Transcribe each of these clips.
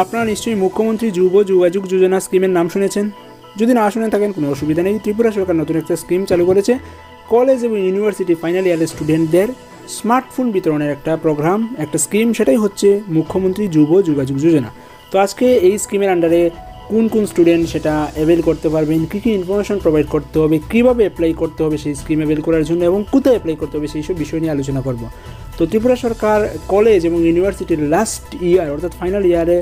আপনারা নিশ্চয়ই মুখ্যমন্ত্রী যুব যোগাযোগ যোজনা স্কিমের নাম শুনেছেন। যদি না শুনে থাকেন কোনো অসুবিধা নেই, ত্রিপুরা সরকার নতুন একটা স্কিম চালু করেছে। কলেজ এবং ইউনিভার্সিটি ফাইনাল ইয়ারের স্টুডেন্টদের স্মার্টফোন বিতরণের একটা প্রোগ্রাম, একটা স্কিম, সেটাই হচ্ছে মুখ্যমন্ত্রী যুব যোগাযোগ যোজনা। তো আজকে এই স্কিমের আন্ডারে কোন কোন স্টুডেন্ট সেটা অ্যাভেল করতে পারবেন, কী কী ইনফরমেশন প্রোভাইড করতে হবে, কীভাবে অ্যাপ্লাই করতে হবে সেই স্কিম অ্যাভেল করার জন্য এবং কোথায় অ্যাপ্লাই করতে হবে সেই সব বিষয় নিয়ে আলোচনা করব। তো ত্রিপুরা সরকার কলেজ এবং ইউনিভার্সিটির লাস্ট ইয়ার অর্থাৎ ফাইনাল ইয়ারে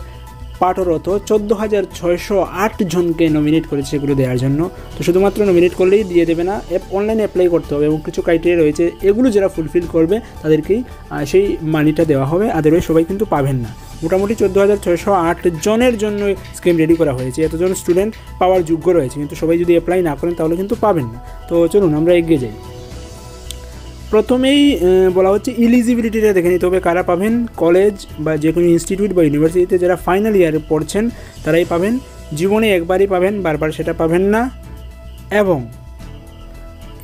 পাঠরত 14,608 জনকে নমিনেট করেছে এগুলো দেওয়ার জন্য। তো শুধুমাত্র নমিনেট করলেই দিয়ে দেবে না, অনলাইনে অ্যাপ্লাই করতে হবে এবং কিছু ক্রাইটেরিয়া রয়েছে, এগুলো যারা ফুলফিল করবে তাদেরকেই সেই মানিটা দেওয়া হবে, আদারওয়াইজ সবাই কিন্তু পাবেন না। মোটামুটি 14,608 জনের জন্য স্কিম রেডি করা হয়েছে। এতজন স্টুডেন্ট পাওয়ার যোগ্য রয়েছে, কিন্তু সবাই যদি অ্যাপ্লাই না করেন তাহলে কিন্তু পাবেন না। তো চলুন আমরা এগিয়ে যাই। প্রথমেই বলা হচ্ছে ইলিজিবিলিটিটা দেখে নিতে হবে কারা পাবেন। কলেজ বা যে কোনো ইনস্টিটিউট বা ইউনিভার্সিটিতে যারা ফাইনাল ইয়ারে পড়ছেন তারাই পাবেন। জীবনে একবারই পাবেন, বারবার সেটা পাবেন না। এবং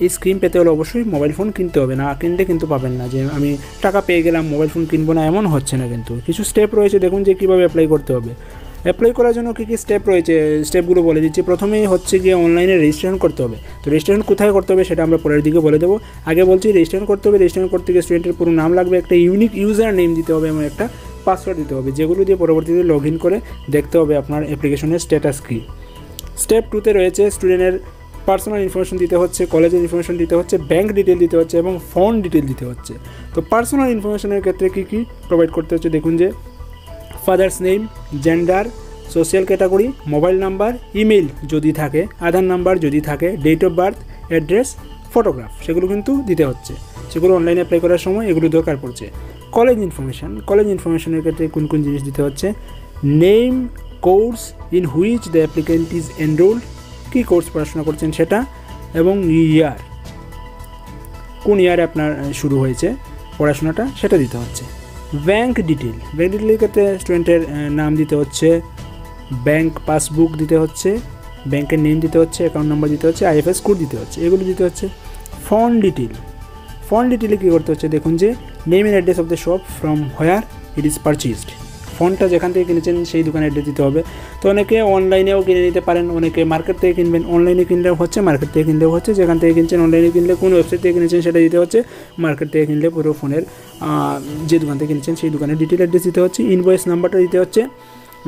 এই স্কিম পেতে হলে অবশ্যই মোবাইল ফোন কিনতে হবে, না কিনলে কিন্তু পাবেন না। যে আমি টাকা পেয়ে গেলাম মোবাইল ফোন কিনবো না, এমন হচ্ছে না। কিন্তু কিছু স্টেপ রয়েছে, দেখুন যে কীভাবে অ্যাপ্লাই করতে হবে। অ্যাপ্লাই করার জন্য কী কী স্টেপ রয়েছে, স্টেপগুলো বলে দিচ্ছি। প্রথমেই হচ্ছে গিয়ে অনলাইনে রেজিস্ট্রেশন করতে হবে। তো রেজিস্ট্রেশন কোথায় করতে হবে সেটা আমরা পরের দিকে বলে দেবো। আগে বলছি রেজিস্ট্রেশন করতে হবে। রেজিস্ট্রেশন করতে গিয়ে স্টুডেন্টের পুরো নাম লাগবে, একটা ইউনিক ইউজার নেম দিতে হবে এবং একটা পাসওয়ার্ড দিতে হবে, যেগুলো দিয়ে পরবর্তীতে লগ ইন করে দেখতে হবে আপনার অ্যাপ্লিকেশনের স্ট্যাটাস কী। স্টেপ 2তে রয়েছে স্টুডেন্টের পার্সোনাল ইনফরমেশন দিতে হচ্ছে, কলেজের ইনফরমেশন দিতে হচ্ছে, ব্যাঙ্ক ডিটেল দিতে হচ্ছে এবং ফোন ডিটেল দিতে হচ্ছে। তো পার্সোনাল ইনফরমেশনের ক্ষেত্রে কী কী প্রোভাইড করতে হচ্ছে দেখুন যে father's name, gender, social category, mobile number, email যদি থাকে, আধার নাম্বার যদি থাকে, date of birth, address, photograph, সেগুলো কিন্তু দিতে হচ্ছে। সেগুলো অনলাইনে অ্যাপ্লাই করার সময় এগুলো দরকার পড়ছে। কলেজ ইনফরমেশনের ক্ষেত্রে কোন কোন জিনিস দিতে হচ্ছে, name, course in which the applicant is enrolled, কী কোর্স পড়াশোনা করছেন সেটা, এবং ইয়ার, কোন ইয়ারে আপনার শুরু হয়েছে পড়াশোনাটা সেটা দিতে হচ্ছে। ব্যাঙ্ক ডিটেলের ক্ষেত্রে স্টুডেন্টের নাম দিতে হচ্ছে, ব্যাঙ্ক পাসবুক দিতে হচ্ছে, ব্যাঙ্কের নেম দিতে হচ্ছে, অ্যাকাউন্ট নাম্বার দিতে হচ্ছে, আইএফএস কোড দিতে হচ্ছে, এগুলো দিতে হচ্ছে। ফোন ডিটেলে কী করতে হচ্ছে দেখুন যে name and address of the shop from where it is purchased, ফোনটা যেখান থেকে কিনেছেন সেই দোকানের অ্যাড্রেস দিতে হবে। তো অনেকে অনলাইনেও কিনে নিতে পারেন, অনেকে মার্কেট থেকে কিনবেন, অনলাইনে কিনলেও হচ্ছে, মার্কেট থেকে কিনলেও হচ্ছে। যেখান থেকে কিনছেন, অনলাইনে কিনলে কোন ওয়েবসাইট থেকে কিনেছেন সেটা দিতে হচ্ছে, মার্কেট থেকে কিনলে পুরো ফোনের যে দোকান থেকে কিনেছেন সেই দোকানের ডিটেল অ্যাড্রেস দিতে হচ্ছে, ইনভয়েস নাম্বারটা দিতে হচ্ছে,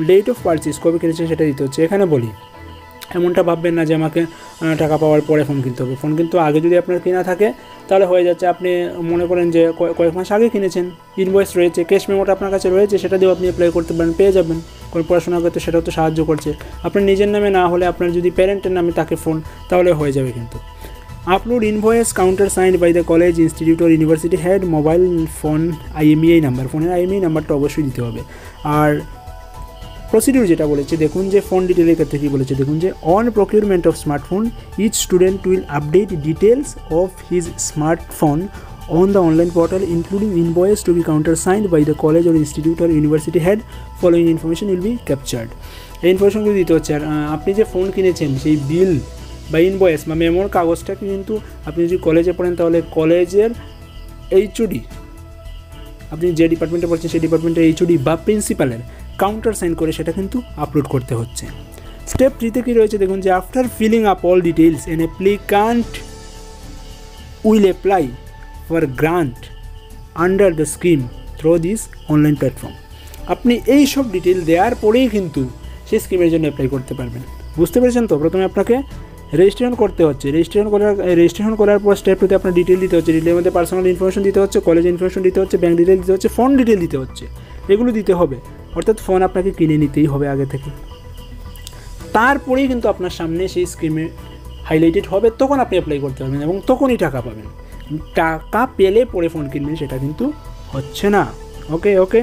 ডেট অফ পারচেজ কবে কিনেছেন সেটা দিতে হচ্ছে। এখানে বলি এমনটা ভাববেন না যে আমাকে টাকা পাওয়ার পরে ফোন কিনতে হবে। ফোন কিন্তু আগে যদি আপনার কেনা থাকে তাহলে হয়ে যাচ্ছে। আপনি মনে করেন যে কয়েক মাস আগে কিনেছেন, ইনভয়েস রয়েছে, ক্যাশ মেমোটা আপনার কাছে রয়েছে, সেটা দিয়েও আপনি অ্যাপ্লাই করতে পারেন, পেয়ে যাবেন। কোনো পড়াশোনা করতে সেটাও তো সাহায্য করছে। আপনার নিজের নামে না হলে আপনার যদি প্যারেন্টের নামে থাকে ফোন তাহলে হয়ে যাবে। কিন্তু upload invoice countersigned by the college, institute or university head, mobile phone IMEI number, ফোনের আইএমইআই নাম্বারটা অবশ্যই দিতে হবে। আর প্রসিডিউর যেটা বলেছে দেখুন যে ফোন ডিটেলের ক্ষেত্রে কী বলেছে দেখুন যে on procurement of smartphone each student will update details of his smartphone on the online portal including invoice to be countersigned by the college or institute or university head. Following information will be captured. এই ইনফরমেশনগুলো দিতে হচ্ছে। আর আপনি যে phone কিনেছেন সেই বিল বা invoice বা মেমোর কাগজটাকে কিন্তু আপনি যদি কলেজে পড়েন তাহলে কলেজের এইচওডি, আপনি যে ডিপার্টমেন্টে পড়ছেন সেই ডিপার্টমেন্টের এইচওডি বা প্রিন্সিপালের কাউন্টার সাইন করে সেটা কিন্তু আপলোড করতে হচ্ছে। স্টেপ 3তে কী রয়েছে দেখুন যে after filling up all details N applicant will apply for grant under the scheme through this online platform. আপনি এই সব ডিটেল দেওয়ার পরেই কিন্তু সেই স্কিমের জন্য অ্যাপ্লাই করতে পারবেন। বুঝতে পেরেছেন তো? প্রথমে আপনাকে রেজিস্ট্রেশন করতে হচ্ছে। রেজিস্ট্রেশন করার পর স্টেপ 2তে আপনার ডিটেল দিতে হচ্ছে। ডিটেলের মধ্যে পার্সোনাল ইনফরমেশন দিতে হচ্ছে, কলেজ ইনফরমেশন দিতে হচ্ছে, ব্যাঙ্ক ডিটেল দিতে হচ্ছে, ফোন ডিটেল দিতে হচ্ছে, এগুলো দিতে হবে। অর্থাৎ ফোন আপনাকে কিনে নিতেই হবে আগে থেকে। তারপরেই কিন্তু আপনার সামনে সেই স্কিমে হাইলাইটেড হবে, তখন আপনি অ্যাপ্লাই করতে পারবেন এবং তখনই টাকা পাবেন। টাকা পেলে পরে ফোন কিনবেন সেটা কিন্তু হচ্ছে না। ওকে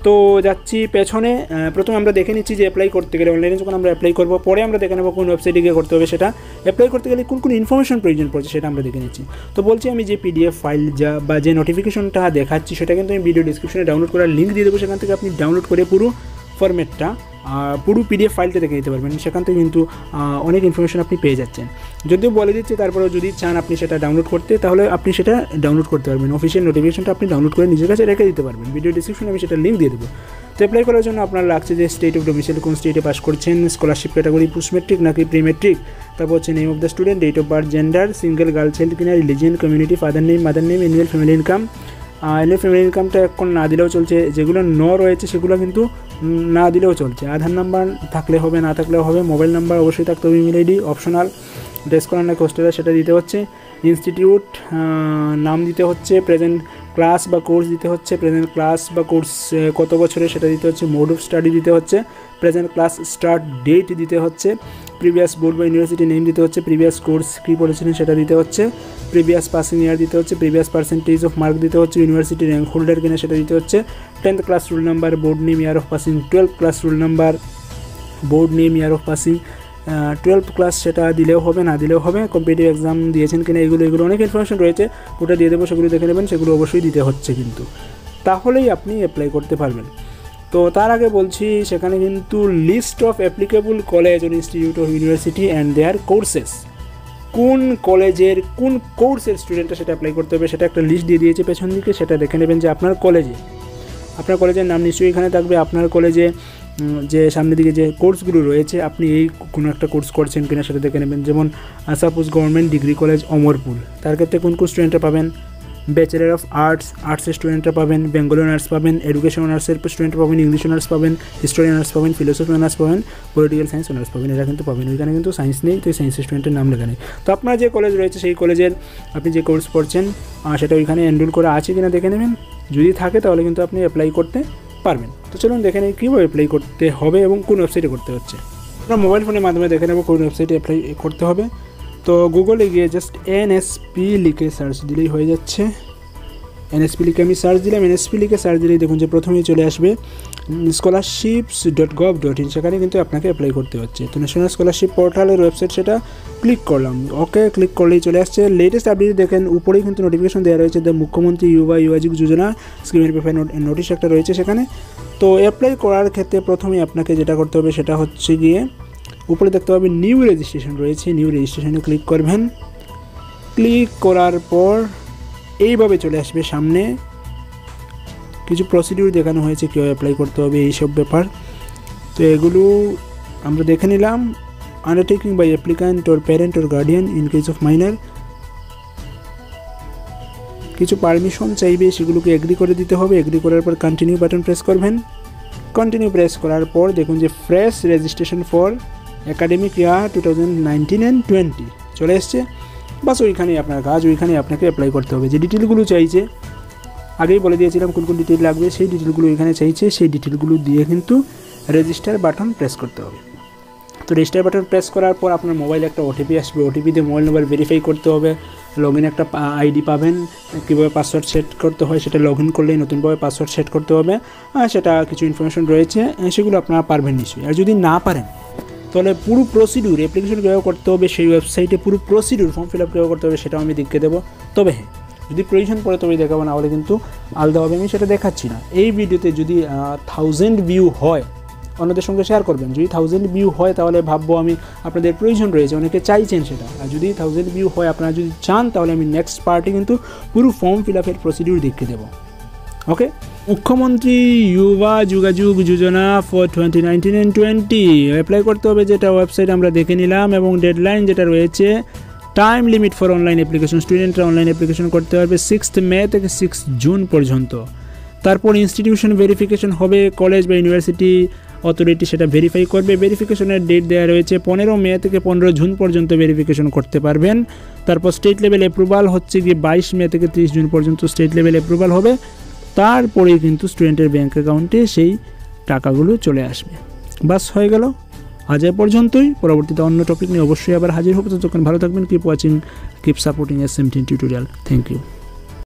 তো যাচ্ছি পেছনে। প্রথমে আমরা দেখে নিচ্ছি যে অ্যাপ্লাই করতে গেলে অনলাইনে যখন আমরা অ্যাপ্লাই করবো, পরে আমরা দেখে নেবো কোন ওয়েবসাইটে গিয়ে করতে হবে সেটা। অ্যাপ্লাই করতে গেলে কোন কোন ইনফরমেশন প্রয়োজন পড়ছে সেটা আমরা দেখে নিচ্ছি। তো বলছি আমি যে পিডিএফ ফাইল বা যে নোটিফিকেশনটা দেখাচ্ছি সেটা কিন্তু আমি ভিডিও ডিসক্রিপশনে ডাউনলোড করার লিঙ্ক দিয়ে দেবো। সেখান থেকে আপনি ডাউনলোড করে পুরো ফরম্যাটটা, পুরো পিডিএফ ফাইলটা দেখে নিতে পারবেন। সেখান থেকে কিন্তু অনেক ইনফরমেশন আপনি পেয়ে যাচ্ছেন। যদিও বলে দিচ্ছে, তারপরেও যদি চান আপনি সেটা ডাউনলোড করতে, তাহলে আপনি সেটা ডাউনলোড করতে পারবেন। অফিসিয়াল নোটিফিকেশনটা আপনি ডাউনলোড করে নিজের কাছে রেখে দিতে পারবেন। ভিডিও ডিসক্রিপশনে আমি সেটা লিঙ্ক দিয়ে দেবো। তো অ্যাপ্লাই করার জন্য আপনার লাগছে যে স্টেট অফ ডোমিসাইল, কোন স্টেটে পাস করছেন, স্কলারশিপ ক্যাটাগরি পোস্ট মেট্রিক নাকি প্রি মেট্রিক, তারপর হচ্ছে name of the student, date of birth, gender, single girl child কিনা, religion, community, father name, mother name, annual family income. Annual family ইনকামটা এখন না দিলেও চলছে, যেগুলো রয়েছে সেগুলো কিন্তু না দিলেও চলছে। আধার নাম্বার থাকলে হবে, না থাকলেও হবে। মোবাইল নাম্বার অবশ্যই থাকতে হবে, ইমেল আইডি অপশনাল। ড্রেস করার না হোস্টেলে সেটা দিতে হচ্ছে। ইনস্টিটিউট নাম দিতে হচ্ছে, প্রেজেন্ট ক্লাস বা কোর্স দিতে হচ্ছে, প্রেজেন্ট ক্লাস বা কোর্স কত বছরে সেটা দিতে হচ্ছে, মোড অফ স্টাডি দিতে হচ্ছে, প্রেজেন্ট ক্লাস স্টার্ট ডেট দিতে হচ্ছে, প্রিভিয়াস বোর্ড বা ইউনিভার্সিটি নেম দিতে হচ্ছে, প্রিভিয়াস কোর্স কী পড়েছিলেন সেটা দিতে হচ্ছে, প্রিভিয়াস পাসিং ইয়ার দিতে হচ্ছে, প্রিভিয়াস পার্সেন্টেজ অফ মার্ক দিতে হচ্ছে, ইউনিভার্সিটি র্যাঙ্ক হোল্ডার কিনা সেটা দিতে হচ্ছে, 10th class roll number, board name, year of passing, 12th class roll number, board name, year of passing, 12th class সেটা দিলেও হবে, না দিলেও হবে। কম্পিটিটিভ এক্সাম দিয়েছেন কিনা, এগুলো অনেক ইনফরমেশন রয়েছে, ওটা দিয়ে দেবো, সেগুলো দেখে নেবেন, সেগুলো অবশ্যই দিতে হচ্ছে কিন্তু, তাহলেই আপনি অ্যাপ্লাই করতে পারবেন। তো তার আগে বলছি, সেখানে কিন্তু list of applicable college or institute of university and their courses, কোন কলেজের কোন কোর্সের স্টুডেন্টরা সেটা অ্যাপ্লাই করতে হবে সেটা একটা লিস্ট দিয়ে দিয়েছে পেছন দিকে। সেটা দেখে নেবেন যে আপনার কলেজের নাম নিশ্চয়ই এখানে থাকবে, আপনার কলেজে যে সামনের দিকে যে কোর্সগুলো রয়েছে, আপনি এই কোনো একটা কোর্স করছেন কিনা সেটা দেখে নেবেন। যেমন suppose government degree college Amarpur, তার ক্ষেত্রে কোন স্টুডেন্টরা পাবেন, ব্যাচেলার অফ আর্টসের স্টুডেন্টরা পাবেন, বেঙ্গলি অনার্স পাবেন, এডুকেশন অনার্সের স্টুডেন্ট পাবেন, ইংলিশ অনার্স পাবেন, হিস্টোরি অনার্স পাবেন, ফিলোসফি অনার্স পাবেন, পলিটিক্যাল সায়েন্স অনার্স পাবেন, এরা কিন্তু পাবেন। ওইখানে কিন্তু সায়েন্স নেই, তো এই সায়েন্সের স্টুডেন্টের নাম লেখা নেই। তো আপনার যে কলেজ রয়েছে সেই কলেজের আপনি যে কোর্স পড়ছেন সেটা ওইখানে এনরোল করা আছে কিনা দেখে নেবেন, যদি থাকে তাহলে কিন্তু আপনি অ্যাপ্লাই করতে পারবেন। তো চলুন দেখে নিই কীভাবে অ্যাপ্লাই করতে হবে এবং কোন ওয়েবসাইটে করতে হচ্ছে। আমরা মোবাইল ফোনের মাধ্যমে দেখে নেব কোন ওয়েবসাইটে অ্যাপ্লাই করতে হবে। তো গুগলে গিয়ে জাস্ট NSP লিখে সার্চ দিলেই হয়ে যাচ্ছে। NSP লিখে আমি সার্চ দিলাম, NSP লিখে সার্চ দিলেই দেখুন যে প্রথমেই চলে আসবে scholarships.gov.in, সেখানে কিন্তু আপনাকে অ্যাপ্লাই করতে হচ্ছে। তো ন্যাশনাল স্কলারশিপ পোর্টালের ওয়েবসাইট, সেটা ক্লিক করলাম, ওকে ক্লিক করলেই চলে আসছে। লেটেস্ট আপডেট দেখেন উপরেই কিন্তু নোটিফিকেশন দেওয়া রয়েছে, দ্য মুখ্যমন্ত্রী ইউবা জুগাজুগ যোজনা স্কিমের ব্যাপারে নোটিশ একটা রয়েছে সেখানে। তো অ্যাপ্লাই করার ক্ষেত্রে প্রথমেই আপনাকে যেটা করতে হবে সেটা হচ্ছে গিয়ে উপরে দেখতে পাবে নিউ রেজিস্ট্রেশন রয়েছে, নিউ রেজিস্ট্রেশনে ক্লিক করবেন। ক্লিক করার পর এইভাবে চলে আসবে সামনে, কিছু প্রসিডিউর দেখানো হয়েছে কীভাবে অ্যাপ্লাই করতে হবে এইসব ব্যাপার। তো এগুলো আমরা দেখে নিলাম। Undertaking by applicant or parent or guardian in case of minor, কিছু পারমিশন চাইবে, সেগুলোকে এগ্রি করে দিতে হবে। এগ্রি করার পর কন্টিনিউ বাটন প্রেস করবেন। কন্টিনিউ প্রেস করার পর দেখুন যে fresh registration for academic year 2019 and 20 চলে এসছে। বাস ওইখানেই আপনার কাজ, ওইখানে আপনাকে অ্যাপ্লাই করতে হবে। যে ডিটেলগুলো চাইছে আগেই বলে দিয়েছিলাম কোন কোন ডিটেল লাগবে, সেই ডিটেলগুলো এখানে চাইছে, সেই ডিটেলগুলো দিয়ে কিন্তু রেজিস্টার বাটন প্রেস করতে হবে। তো রেজিস্টার বাটন প্রেস করার পর আপনার মোবাইলে একটা ওটিপি আসবে, ওটিপি দিয়ে মোবাইল নাম্বার ভেরিফাই করতে হবে, লগ ইন একটা আইডি পাবেন, কীভাবে পাসওয়ার্ড সেট করতে হয় সেটা লগ ইন করলেই নতুনভাবে পাসওয়ার্ড সেট করতে হবে, সেটা কিছু ইনফরমেশন রয়েছে, সেগুলো আপনারা পারবেন নিশ্চয়ই। আর যদি না পারেন তাহলে পুরো প্রসিডিউর অ্যাপ্লিকেশন কীভাবে করতে হবে সেই ওয়েবসাইটে পুরো প্রসিডিউর ফর্ম ফিল আপ কীভাবে করতে হবে সেটাও আমি দেখিয়ে দেবো। তবে হ্যাঁ, যদি প্রয়োজন পড়ে তবে দেখাবো, না হলে কিন্তু আলাদাভাবে আমি সেটা দেখাচ্ছি না। এই ভিডিওতে যদি 1000 ভিউ হয় অন্যদের সঙ্গে শেয়ার করবেন, যদি 1000 ভিউ হয় তাহলে ভাববো আমি আপনাদের প্রয়োজন রয়েছে, অনেকে চাইছেন সেটা। আর যদি 1000 ভিউ হয় আপনারা যদি চান তাহলে আমি নেক্সট পার্টে কিন্তু পুরো ফর্ম ফিল আপের প্রসিডিউর দেখিয়ে দেবো। ওকে, মুখ্যমন্ত্রী ইউবা যোগাযোগ যোজনা ফর 2019 and 20 অ্যাপ্লাই করতে হবে, যেটা ওয়েবসাইট আমরা দেখে নিলাম, এবং ডেডলাইন যেটা রয়েছে, time limit for online application, স্টুডেন্টরা অনলাইন অ্যাপ্লিকেশন করতে পারবে 6th মে থেকে 6 জুন পর্যন্ত। তারপর ইনস্টিটিউশন ভেরিফিকেশন হবে, কলেজ বা ইউনিভার্সিটি অথরিটি সেটা ভেরিফাই করবে। ভেরিফিকেশনের ডেট দেওয়া রয়েছে 15 মে থেকে 15 জুন পর্যন্ত ভেরিফিকেশন করতে পারবেন। তারপর স্টেট লেভেল অ্যাপ্রুভাল হচ্ছে গিয়ে 22 মে থেকে 30 জুন পর্যন্ত স্টেট লেভেল অ্যাপ্রুভাল হবে। তারপরেই কিন্তু স্টুডেন্টের ব্যাঙ্ক অ্যাকাউন্টে সেই টাকাগুলো চলে আসবে। বাস হয়ে গেল, আজ এ পর্যন্তই। পরবর্তীতে অন্য টপিক নিয়ে অবশ্যই আবার হাজির হবো। ততক্ষণ ভালো থাকবেন। Keep watching, keep supporting SM10 tutorial. Thank you.